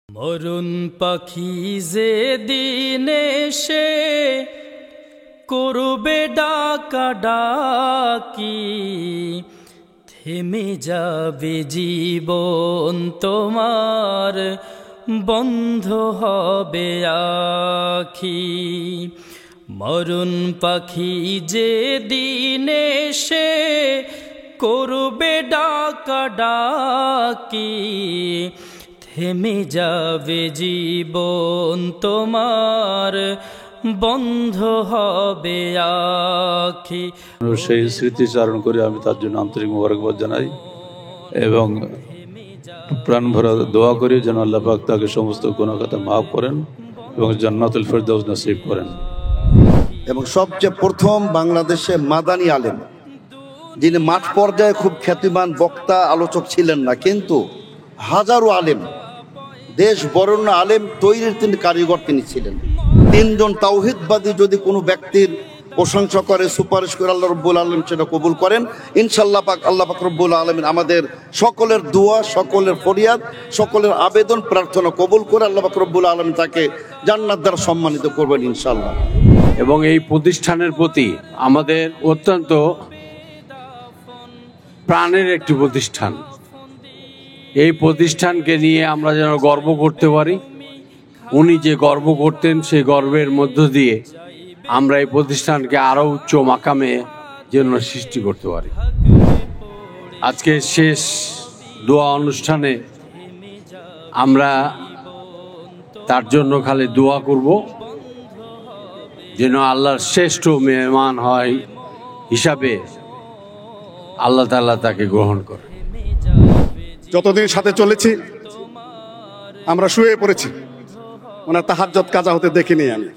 Maroon পাখি যে দিনে সে করবে ডাকা ডাকি, থেমে যাবে জীবন তোমার, বন্ধ হবে আখি। মরুন পাখি যে দিনে সে করবে ডাকা ডাকি, থেমে যাবে জীবন তোমার, বন্ধ হবে আখি। সেই স্মৃতিচারণ করে আমি তার জন্য আন্তরিক মোবারকবাদ জানাই এবং প্রাণ ভরা দোয়া করি যেন আল্লাহ পাক তাকে সমস্ত গুনাহ খাতা মাফ করেন এবং জান্নাতুল ফেরদাউস নসিব করেন। এবং সবচেয়ে প্রথম বাংলাদেশে মাদানী আলেম, যিনি মাঠ পর্যায়ে খুব খ্যাতিমান বক্তা আলোচক ছিলেন না, কিন্তু হাজারো আলেম, দেশ বরেণ্য আলেম তৈরির তিনি কারিগর তিনি ছিলেন। তিনজন তাওহীদবাদী যদি কোনো ব্যক্তির প্রশংসা করে, সুপারিশ করে, আল্লাহ রব্বুল আলামিন সেটা কবুল করেন ইনশাআল্লাহ পাক। আল্লাহ পাক রব্বুল আলামিন আমাদের সকলের দোয়া, সকলের ফরিয়াদ, সকলের আবেদন প্রার্থনা কবুল করে আল্লাহ পাক রব্বুল আলামিন তাকে জান্নাত দ্বারা সম্মানিত করবেন ইনশাআল্লাহ। এবং এই প্রতিষ্ঠানের প্রতি আমাদের অত্যন্ত প্রাণের একটি প্রতিষ্ঠান। এই প্রতিষ্ঠানকে নিয়ে আমরা যেন গর্ব করতে পারি। উনি যে গর্ব করতেন সেই গর্বের মধ্য দিয়ে আমরা এই প্রতিষ্ঠানকে আরও উচ্চ মাকামে যেন সৃষ্টি করতে পারি। আজকে শেষ দোয়া অনুষ্ঠানে আমরা তার জন্য খালি দোয়া করব যেন আল্লাহর শ্রেষ্ঠ মেহমান হয় হিসাবে আল্লাহ তাআলা তাকে গ্রহণ করে। যতদিন সাথে চলেছি আমরা শুয়ে পড়েছি, ওনার তাহাজ্জুদ কাজা হতে দেখিনি আমি।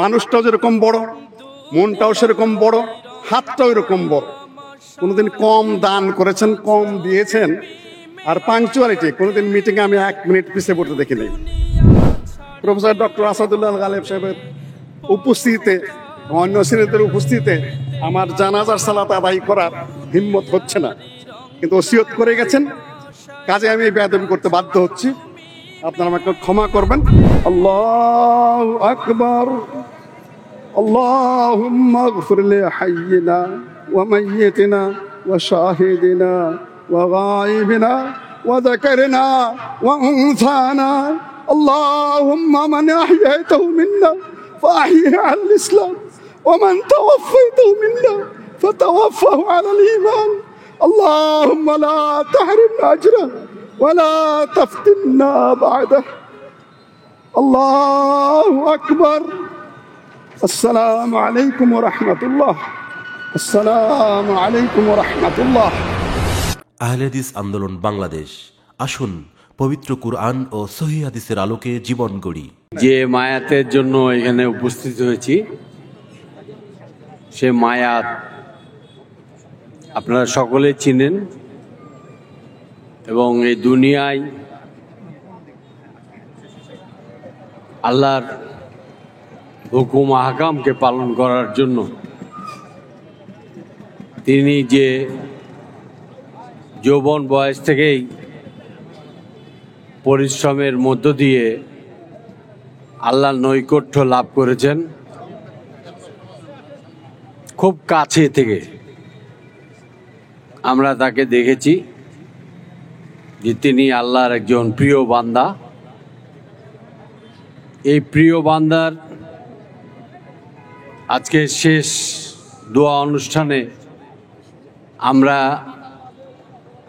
মানুষটাও যেরকম বড়, মনটাও সেরকম বড়, হাতটাও এরকম বড়। কোনোদিন কম দান করেছেন, কম দিয়েছেন। আর পাংচুয়ালিটি, কোনোদিন মিটিংয়ে আমি 1 মিনিট পিছিয়ে পড়তে দেখিনি। প্রফেসর ডক্টর আসাদুল্লাহ গালেব সাহেবের উপস্থিতিতে, অন্য সিনিয়রদের উপস্থিতিতে আমার জানাজার সালাত আদায় করার হিম্মত হচ্ছে না, কিন্তু ওসিয়ত করে গেছেন, কাজে আমি বেয়াদবি করতে বাধ্য হচ্ছি। আপনারা আমাকে ক্ষমা করবেন। আল্লাহু আকবার। আল্লাহুম্মা ইগফির লি হাইয়িনা ওয়া মাইয়িতিনা ওয়া শাহিদিনা ওয়া গায়িবিনা ওয়া যাকারিনা ওয়া উনসানা। আল্লাহুম্মা মান আহইয়াতাহু মিন্না ফাআহইহি আলাল ইসলাম ওয়া মান তাওয়াফাইতাহু মিন্না ফাতাওয়াফাহু আলাল ঈমান। اللهم لا تحرمنا أجره ولا تفتنا بعده. الله أكبر. السلام عليكم ورحمة الله. السلام عليكم ورحمة الله. আহলে হাদিস আন্দোলন বাংলাদেশ, আসুন পবিত্র কুরআন ও সহিহ হাদিসের আলোকে জীবন গড়ি। যে মায়াতের জন্য এখানে উপস্থিত হয়েছি, সে মায়াত আপনারা সকলে চিনেন এবং এই দুনিয়ায় আল্লাহর হুকুম আহকামকে পালন করার জন্য তিনি যে যৌবন বয়স থেকেই পরিশ্রমের মধ্য দিয়ে আল্লাহর নৈকট্য লাভ করেছেন, খুব কাছে থেকে আমরা তাকে দেখেছি যে তিনি আল্লাহর একজন প্রিয় বান্দা। এই প্রিয় বান্দার আজকে শেষ দোয়া অনুষ্ঠানে আমরা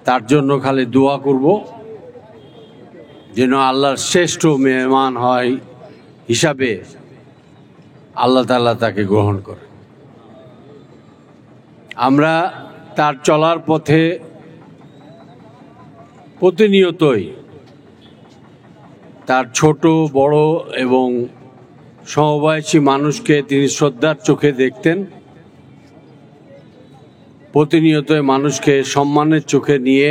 তার জন্য খালি দোয়া করব যেন আল্লাহর শ্রেষ্ঠ মেহমান হয় হিসাবে আল্লাহ তাআলা তাকে গ্রহণ করে। আমরা তার চলার পথে প্রতিনিয়তই তার ছোট বড় এবং সমবয়সী মানুষকে তিনি শ্রদ্ধার চোখে দেখতেন। প্রতিনিয়তই মানুষকে সম্মানের চোখে নিয়ে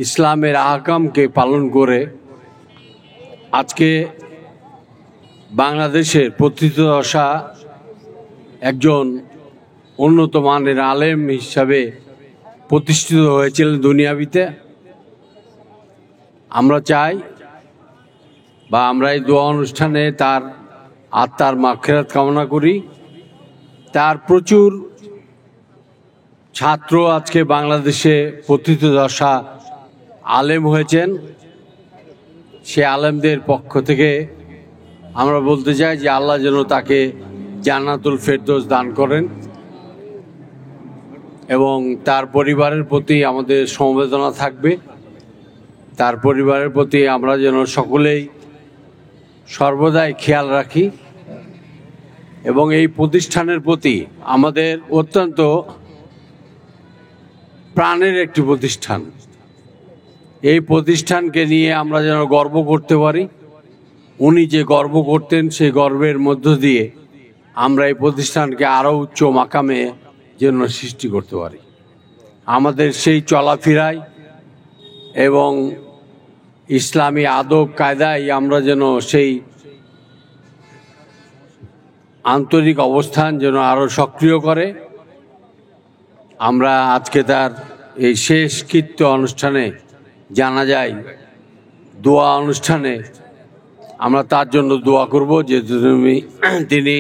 ইসলামের আহকামকে পালন করে আজকে বাংলাদেশের প্রথিতযশা একজন উন্নত মানের আলেম হিসাবে প্রতিষ্ঠিত হয়েছিলেন দুনিয়াবিতে। আমরা চাই বা আমরা এই দোয়া অনুষ্ঠানে তার আত্মার মাগফিরাত কামনা করি। তার প্রচুর ছাত্র আজকে বাংলাদেশে পতিতদশা আলেম হয়েছেন। সে আলেমদের পক্ষ থেকে আমরা বলতে চাই যে আল্লাহ যেন তাকে জান্নাতুল ফেরদৌস দান করেন এবং তার পরিবারের প্রতি আমাদের সমবেদনা থাকবে। তার পরিবারের প্রতি আমরা যেন সকলেই সর্বদাই খেয়াল রাখি এবং এই প্রতিষ্ঠানের প্রতি আমাদের অত্যন্ত প্রাণের একটি প্রতিষ্ঠান। এই প্রতিষ্ঠানকে নিয়ে আমরা যেন গর্ব করতে পারি। উনি যে গর্ব করতেন সেই গর্বের মধ্য দিয়ে আমরা এই প্রতিষ্ঠানকে আরও উচ্চ মাকামে যেন সৃষ্টি করতে পারি। আমাদের সেই চলাফেরায় এবং ইসলামী আদব কায়দায় আমরা যেন সেই আন্তরিক অবস্থান যেন আরও সক্রিয় করে। আমরা আজকে তার এই শেষকৃত্য অনুষ্ঠানে জানা যায় দোয়া অনুষ্ঠানে আমরা তার জন্য দোয়া করব যে তিনি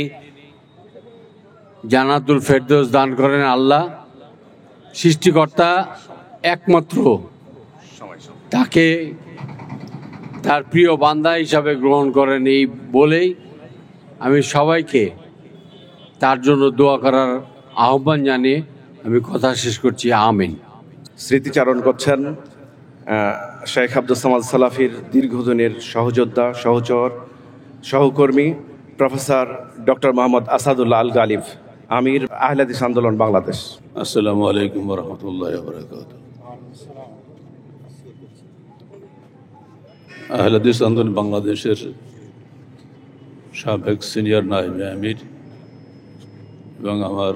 জান্নাতুল ফেরদৌস দান করেন। আল্লাহ সৃষ্টিকর্তা একমাত্র তাকে তার প্রিয় বান্দা হিসাবে গ্রহণ করেন। এই বলেই আমি সবাইকে তার জন্য দোয়া করার আহ্বান জানিয়ে আমি কথা শেষ করছি। আমিন। স্মৃতিচারণ করছেন শেখ আব্দুল সামাদ সালাফির দীর্ঘদিনের সহযোদ্ধা, সহচর, সহকর্মী প্রফেসর ডক্টর মোহাম্মদ আসাদুল্লাহ আল গালিব, আমির আহলে হাদিস আন্দোলন বাংলাদেশ। আসসালামু আলাইকুম ওয়া রাহমাতুল্লাহি ওয়া বারাকাতুহু। আহলে হাদিস আন্দোলন বাংলাদেশের সাবেক সিনিয়র নায়েবে আমির এবং আমার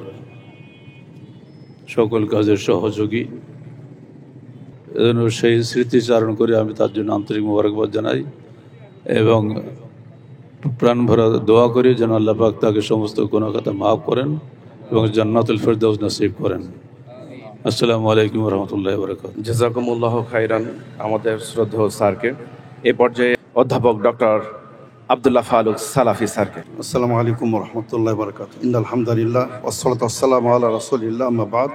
সকল কাজের সহযোগী, এজন্য সেই স্মৃতিচারণ করে আমি তার জন্য আন্তরিক মোবারকবাদ জানাই এবং প্রাণ ভরা দোয়া করি যেন আল্লাহ পাক তাকে সমস্ত গুনাহ খাতা মাফ করেন এবং জান্নাতুল ফেরদৌস নসিব করেন। আসসালামু আলাইকুম ওয়া রাহমাতুল্লাহি ওয়া বারাকাতুহু। জাযাকুমুল্লাহু খাইরান আমাদের শ্রদ্ধেয় স্যারকে। এ পর্যায়ে অধ্যাপক ডক্টর আব্দুল্লাহ ফারুক সালাফি স্যারকে। আসসালামু আলাইকুম ওয়া রাহমাতুল্লাহি ওয়া বারাকাতুহু। ইন্নাল হামদুলিল্লাহ ওয়াসসালাতু ওয়াসসালামু আলা রাসূলিল্লাহ, আম্মা বাদ।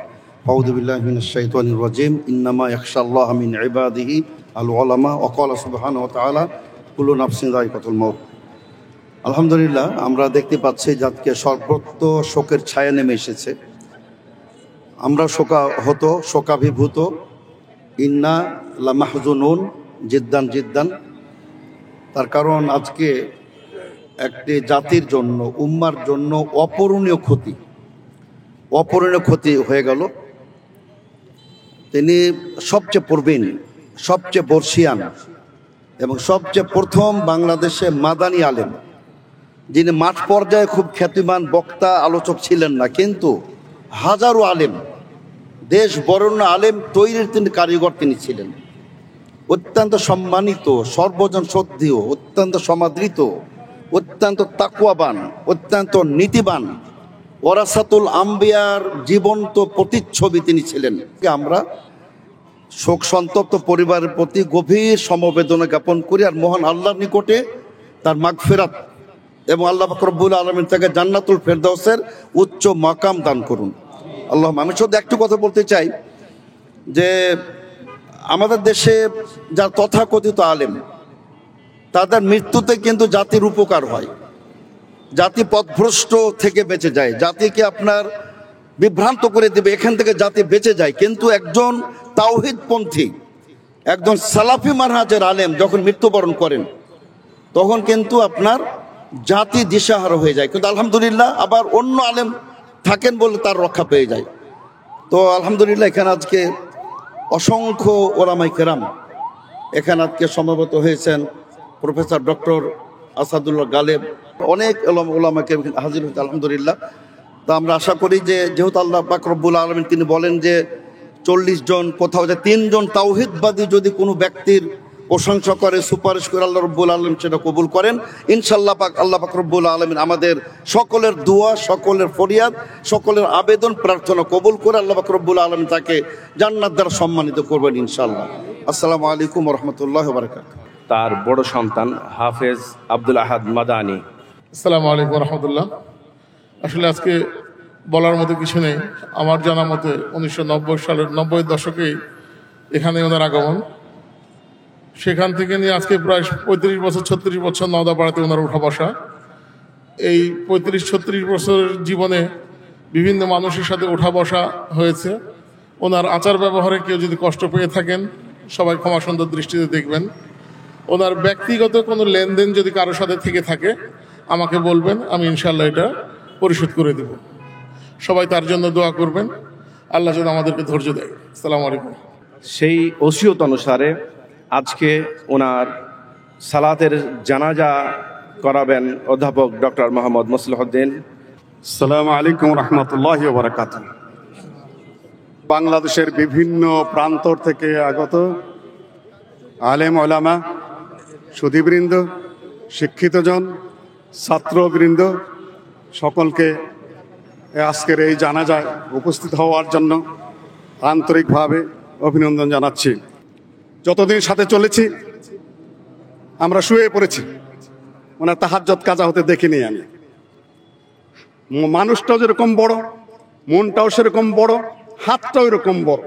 আউযু বিল্লাহি মিনাশ শাইতানির রাজীম। ইন্নামা ইয়াখশাল্লাহা মিন ইবাদিহি আল উলামা ওয়া ক্বালা সুবহানাহু ওয়া তাআলা কুল্লু নাফসিন যায়িকাতুল মাউত। আলহামদুলিল্লাহ, আমরা দেখতে পাচ্ছি যাতে সর্বত্র শোকের ছায়া নেমে এসেছে। আমরা শোকাভিভূত। ইন্না লামাহজুনুন জিদ্দান জিদ্দান। তার কারণ আজকে একটি জাতির জন্য, উম্মার জন্য অপূরণীয় ক্ষতি হয়ে গেল। তিনি সবচেয়ে প্রবীণ, সবচেয়ে বর্ষিয়ান এবং সবচেয়ে প্রথম বাংলাদেশে মাদানী আলেম, যিনি মাঠ পর্যায়ে খুব খ্যাতিমান বক্তা আলোচক ছিলেন না, কিন্তু হাজারো আলেম, দেশ বরেণ্য আলেম তৈরির তিনি কারিগর তিনি ছিলেন। অত্যন্ত সম্মানিত, সর্বজন শ্রদ্ধেয়, অত্যন্ত সমাদৃত, অত্যন্ত তাকওয়াবান, অত্যন্ত নীতিবান, ওয়ারাসাতুল আম্বিয়ার জীবন্ত প্রতিচ্ছবি তিনি ছিলেন। আমরা শোক সন্তপ্ত পরিবারের প্রতি গভীর সমবেদনা জ্ঞাপন করি আর মহান আল্লাহর নিকটে তার মাগফিরাত এবং আল্লাহ পাক রব্বুল আলামিন তাকে জান্নাতুল ফেরদৌসের উচ্চ মাকাম দান করুন। আল্লাহ। আমি শুধু একটু কথা বলতে চাই যে আমাদের দেশে যার তথাকথিত আলেম, তাদের মৃত্যুতে কিন্তু জাতির উপকার হয়, জাতি পথভ্রষ্ট থেকে বেঁচে যায়, জাতিকে আপনার বিভ্রান্ত করে দেবে, এখান থেকে জাতি বেঁচে যায়। কিন্তু একজন তাওহীদপন্থী, একজন সালাফি মানহাজের আলেম যখন মৃত্যুবরণ করেন তখন কিন্তু আপনার জাতি দিশাহারা হয়ে যায়। কিন্তু আলহামদুলিল্লাহ আবার অন্য আলেম থাকেন বলে তার রক্ষা পেয়ে যায়। তো আলহামদুলিল্লাহ এখানে আজকে অসংখ্য ওলামায়ে কেরাম এখানে আজকে সমবেত হয়েছেন। প্রফেসর ডক্টর আসাদুল্লাহ গালেব, অনেক ওলামাকে হাজির হয়েছে আলহামদুলিল্লাহ। তো আমরা আশা করি যে যেহেতু আল্লাহ পাক রব্বুল আলামিন তিনি বলেন যে 40 জন, কোথাও যে 3 জন তাওহীদবাদী যদি কোনো ব্যক্তির প্রশংসা করে, সুপারিশ করে, আল্লাহ রব্বুল আলামিন সেটা কবুল করেন ইনশাআল্লাহ। আল্লাহ পাক রব্বুল আলামিন আমাদের সকলের দোয়া, সকলের ফরিয়াদ, সকলের আবেদন প্রার্থনা কবুল করে আল্লাহ পাক রব্বুল আলামিন তাকে জান্নাত দ্বারা সম্মানিত করবেন ইনশাআল্লাহ। আসসালামু আলাইকুম রহমতুল্লাহ বারকাত। তার বড় সন্তান হাফেজ আব্দুল আহাদ মাদানী। আসসালামু আলাইকুম রহমতুল্লাহ। আসলে আজকে বলার মতো কিছু নেই। আমার জানা মতে 1990 সালের 90 দশকেই এখানে ওনার আগমন। সেখান থেকে নিয়ে আজকে প্রায় 35 বছর 36 বছর নওদাপাড়াতে ওনার উঠা বসা। এই 35-36 বছরের জীবনে বিভিন্ন মানুষের সাথে উঠা বসা হয়েছে। ওনার আচার ব্যবহারে কেউ যদি কষ্ট পেয়ে থাকেন সবাই ক্ষমা সুন্দর দৃষ্টিতে দেখবেন। ওনার ব্যক্তিগত কোনো লেনদেন যদি কারোর সাথে থেকে থাকে আমাকে বলবেন, আমি ইনশাল্লাহ এটা পরিশোধ করে দেব। সবাই তার জন্য দোয়া করবেন, আল্লাহ যেন আমাদেরকে ধৈর্য দেয়। আসসালামু আলাইকুম। সেই ওসিয়ত অনুসারে আজকে ওনার সালাতের জানাজা করাবেন অধ্যাপক ডক্টর মোহাম্মদ মসলিহউদ্দিন। আসসালামু আলাইকুম রহমতুল্লাহ বারাকাত। বাংলাদেশের বিভিন্ন প্রান্তর থেকে আগত আলেম ওলামা, সুধীবৃন্দ, শিক্ষিতজন, ছাত্রবৃন্দ সকলকে আজকের এই জানাজায় উপস্থিত হওয়ার জন্য আন্তরিকভাবে অভিনন্দন জানাচ্ছি। যতদিন সাথে চলেছি আমরা শুয়ে পড়েছি, ওনার তাহাজ্জুদ কাজা হতে দেখিনি আমি। মানুষটাও যেরকম বড়, মনটাও সেরকম বড়, হাতটাও এরকম বড়।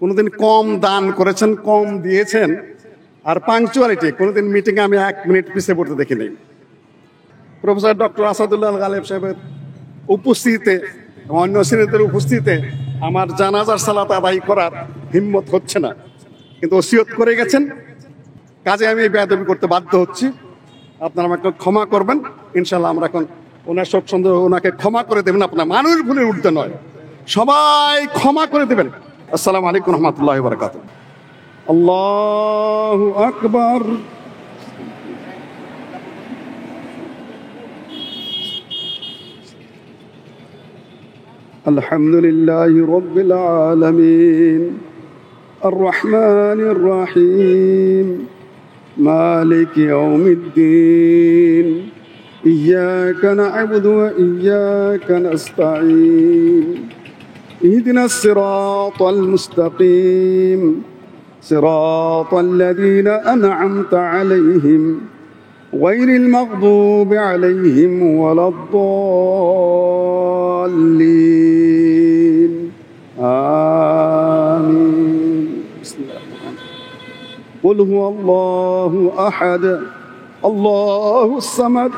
কোনোদিন কম দান করেছেন, কম দিয়েছেন, আর পাংচুয়ালিটি কোনোদিন মিটিংয়ে আমি 1 মিনিট পিছিয়ে পড়তে দেখিনি। প্রফেসর ডক্টর আসাদুল্লাহ গালিব সাহেবের উপস্থিতিতে, অন্য সিনিয়রদের উপস্থিতিতে আমার জানাজার সালাত আদায় করার হিম্মত হচ্ছে না, কিন্তু ওসিয়ত করে গেছেন, কাজে আমি বেয়াদবি করতে বাধ্য হচ্ছি। আপনারা আমাকে ক্ষমা করবেন। ইনশাল্লাহ আমরা এখন ওনার শোক সুন্দর ওনাকে ক্ষমা করে দেবেন। আপনার মানুষ ভুলে উঠতে নয়, সবাই ক্ষমা করে দেবেন। আসসালামু আলাইকুম রহমতুল্লাহ বারাকাত। আল্লাহু আকবার। আলহামদুলিল্লাহি রাব্বিল আলামিন আর রহমানির রহিম মালিক ইয়াউমিদ্দিন ইয়্যাকা না'বুদু ওয়া ইয়্যাকা নাস্তাঈন ইহদিনাস সিরাতাল মুস্তাকিম সিরাতাল লাযীনা আন'আমতা আলাইহিম গায়রিল মাগদুবি আলাইহিম ওয়ালাদ-দাল্লিন। آمين. بسم الله الرحمن الرحيم. قل هو الله أحد الله الصمد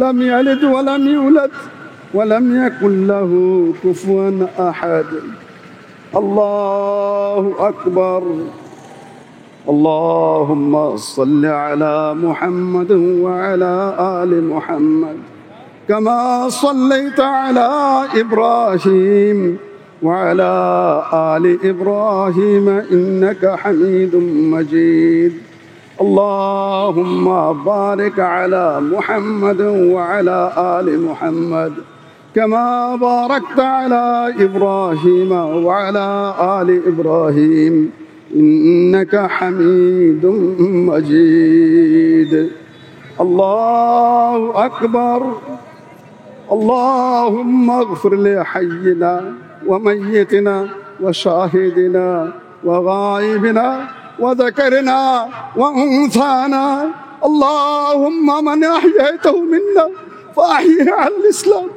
لم يلد ولم يولد ولم يكن له كفوا أحد. الله أكبر. اللهم صل على محمد وعلى آل محمد كما صليت على إبراهيم وعلى آل إبراهيم إنك حميد مجيد. اللهم بارك على محمد وعلى آل محمد كما باركت على إبراهيم وعلى آل إبراهيم إنك حميد مجيد. الله أكبر. اللهم اغفر لحينا وميتنا وشاهدنا وغائبنا وذكرنا وأنثانا. اللهم من أحييته منا فأحيه على الإسلام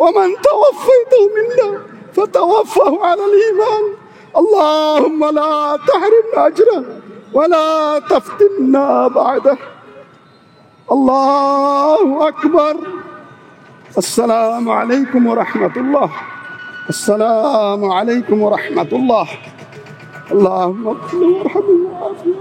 ومن توفيته منا فتوفه على الإيمان. اللهم لا تحرمنا أجره ولا تفتنا بعده. الله أكبر. السلام عليكم ورحمة الله. السلام عليكم ورحمة الله. اللهم اغفر وارحمنا وعافنا.